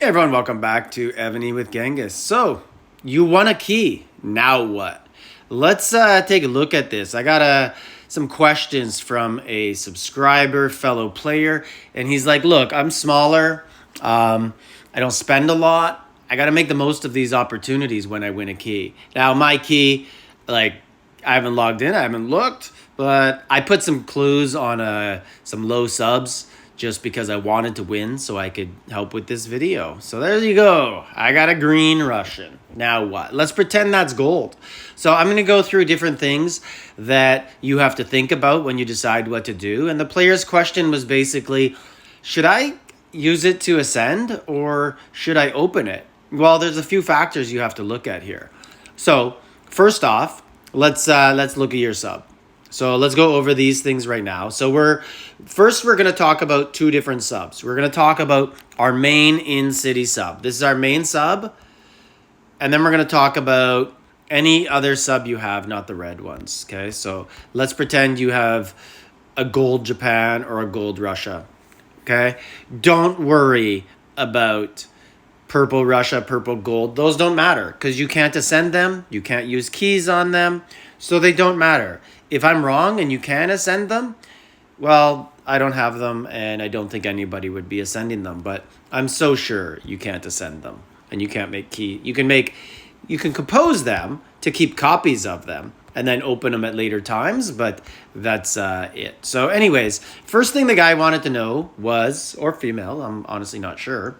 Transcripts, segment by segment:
Hey everyone, welcome back to Evony with Genghis. So, you won a key. Now what? Let's take a look at this. I got some questions from a subscriber, fellow player, and he's like, look, I'm smaller. I don't spend a lot. I got to make the most of these opportunities when I win a key. Now, my key, I haven't logged in. I haven't looked, but I put some clues on some low subs just because I wanted to win so I could help with this video. So there you go. I got a green Russian. Now what? Let's pretend that's gold. So I'm going to go through different things that you have to think about when you decide what to do. And the player's question was basically, should I use it to ascend or should I open it? Well, there's a few factors you have to look at here. So first off, let's look at your sub. So let's go over these things right now. So we're going to talk about two different subs. We're going to talk about our main in-city sub. This is our main sub. And then we're going to talk about any other sub you have, not the red ones. Okay, so let's pretend you have a gold Japan or a gold Russia. Okay, don't worry about purple Russia, purple gold. Those don't matter because you can't ascend them. You can't use keys on them. So they don't matter. If I'm wrong and you can ascend them, well, I don't have them and I don't think anybody would be ascending them. But I'm so sure you can't ascend them and you can't make key. You can compose them to keep copies of them and then open them at later times, but that's it. So anyways, first thing the guy wanted to know was, or female, I'm honestly not sure,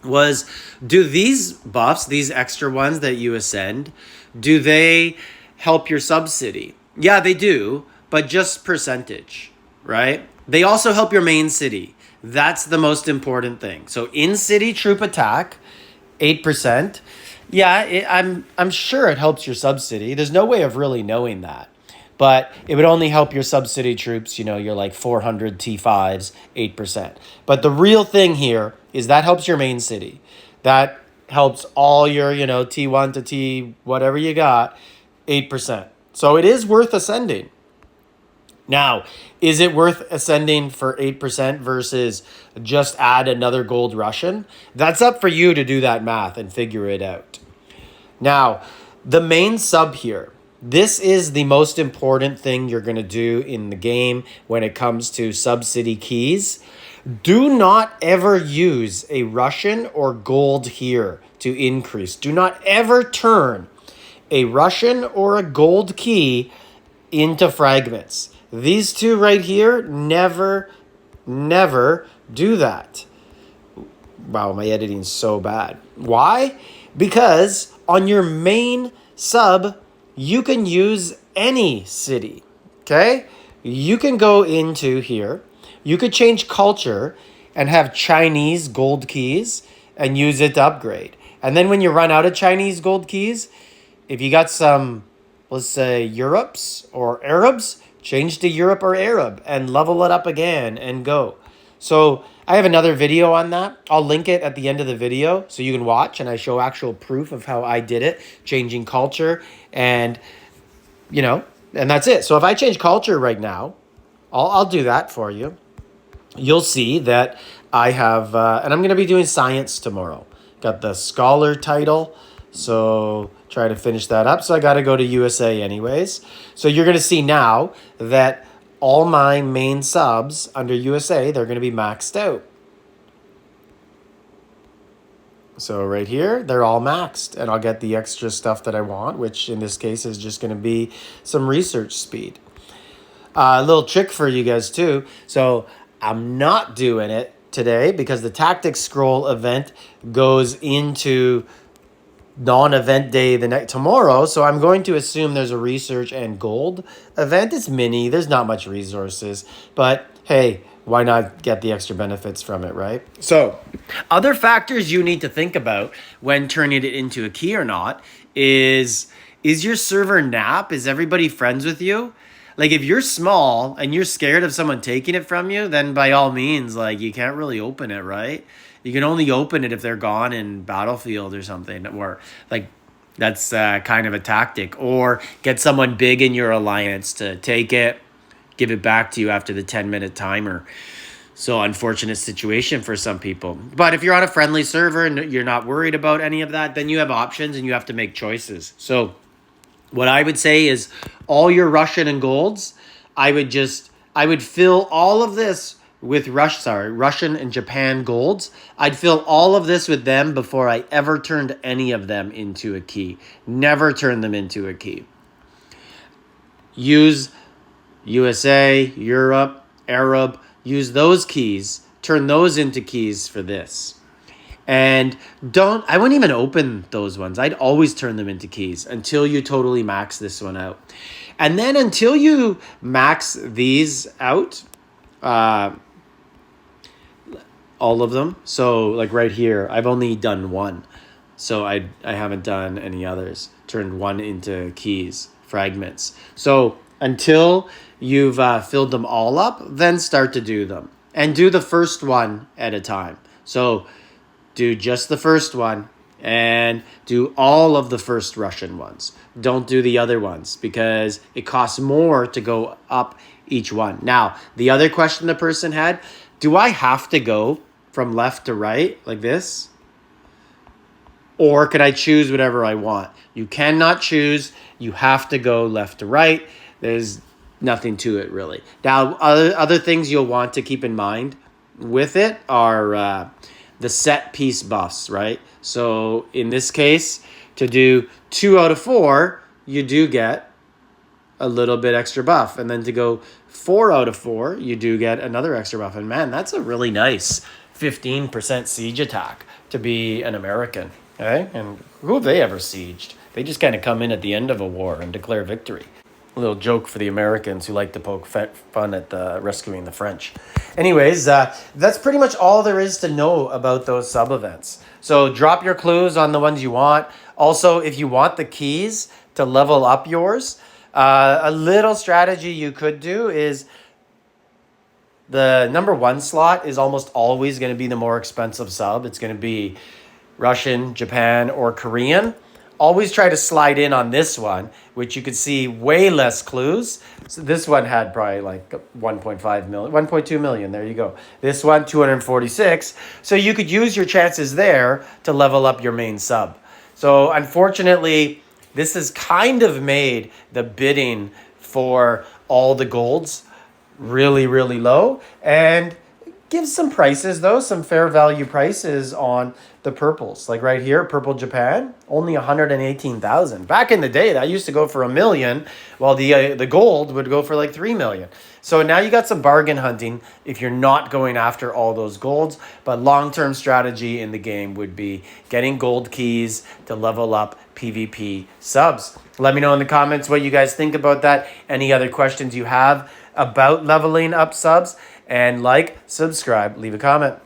was do these buffs, these extra ones that you ascend, do they help your sub-city? Yeah, they do, but just percentage, right? They also help your main city. That's the most important thing. So in-city troop attack, 8%. Yeah, I'm sure it helps your sub-city. There's no way of really knowing that. But it would only help your sub-city troops, you're like 400 T5s, 8%. But the real thing here is that helps your main city. That helps all your, T1 to T whatever you got, 8%. So it is worth ascending. Now, is it worth ascending for 8% versus just add another gold Russian? That's up for you to do that math and figure it out. Now, the main sub here. This is the most important thing you're going to do in the game when it comes to sub-city keys. Do not ever use a Russian or gold here to increase. Do not ever turn a Russian or a gold key into fragments. These two right here, never do that. Wow, my editing's so bad. Why? Because on your main sub, you can use any city, okay? You can go into here. You could change culture and have Chinese gold keys and use it to upgrade. And then when you run out of Chinese gold keys, if you got some, let's say, Europes or Arabs, change to Europe or Arab and level it up again and go. So I have another video on that. I'll link it at the end of the video so you can watch, and I show actual proof of how I did it, changing culture, and, and that's it. So if I change culture right now, I'll do that for you. You'll see that I have, and I'm going to be doing science tomorrow. Got the scholar title, so try to finish that up. So I got to go to USA anyways. So you're going to see now that all my main subs under USA, they're going to be maxed out. So right here, they're all maxed, and I'll get the extra stuff that I want, which in this case is just going to be some research speed. A little trick for you guys too. So I'm not doing it today because the tactics scroll event goes into non-event day tomorrow. So I'm going to assume there's a research and gold event. It's mini. There's not much resources, but hey, why not get the extra benefits from it, right? So other factors you need to think about when turning it into a key or not is your server nap? Is everybody friends with you? Like if you're small and you're scared of someone taking it from you, then by all means, you can't really open it, right? You can only open it if they're gone in Battlefield or something, or that's kind of a tactic. Or get someone big in your alliance to take it, give it back to you after the 10-minute timer. So unfortunate situation for some people. But if you're on a friendly server and you're not worried about any of that, then you have options and you have to make choices. So what I would say is all your Russian and golds, I would fill all of this with Russian and Japan golds. I'd fill all of this with them before I ever turned any of them into a key. Never turn them into a key. Use USA, Europe, Arab, use those keys, turn those into keys for this. And I wouldn't even open those ones. I'd always turn them into keys until you totally max this one out. And then until you max these out, all of them. So like right here, I've only done one. So I haven't done any others. Turned one into keys, fragments. So until you've filled them all up, then start to do them. And do the first one at a time. So do just the first one and do all of the first Russian ones. Don't do the other ones because it costs more to go up each one. Now, the other question the person had, do I have to go from left to right like this? Or could I choose whatever I want? You cannot choose. You have to go left to right. There's nothing to it really. Now, other things you'll want to keep in mind with it are the set piece buffs, right? So in this case, to do 2 out of 4, you do get a little bit extra buff. And then to go 4 out of 4, you do get another extra buff. And man, that's a really nice 15% siege attack to be an American. Okay? And who have they ever sieged? They just kind of come in at the end of a war and declare victory. A little joke for the Americans who like to poke fun at rescuing the French. Anyways, that's pretty much all there is to know about those sub-events. So drop your clues on the ones you want. Also, if you want the keys to level up yours, a little strategy you could do is the number 1 slot is almost always going to be the more expensive sub. It's going to be Russian, Japan, or Korean. Always try to slide in on this one, which you could see way less clues. So this one had probably like 1.5 million, 1.2 million. There you go. This one, 246. So you could use your chances there to level up your main sub. So unfortunately, this has kind of made the bidding for all the golds really, really low. And gives some prices though, some fair value prices on the purples. Like right here, purple Japan, only 118,000. Back in the day, that used to go for $1 million, while the gold would go for like 3 million. So now you got some bargain hunting if you're not going after all those golds. But long-term strategy in the game would be getting gold keys to level up PvP subs. Let me know in the comments what you guys think about that. Any other questions you have about leveling up subs, and like, subscribe, leave a comment.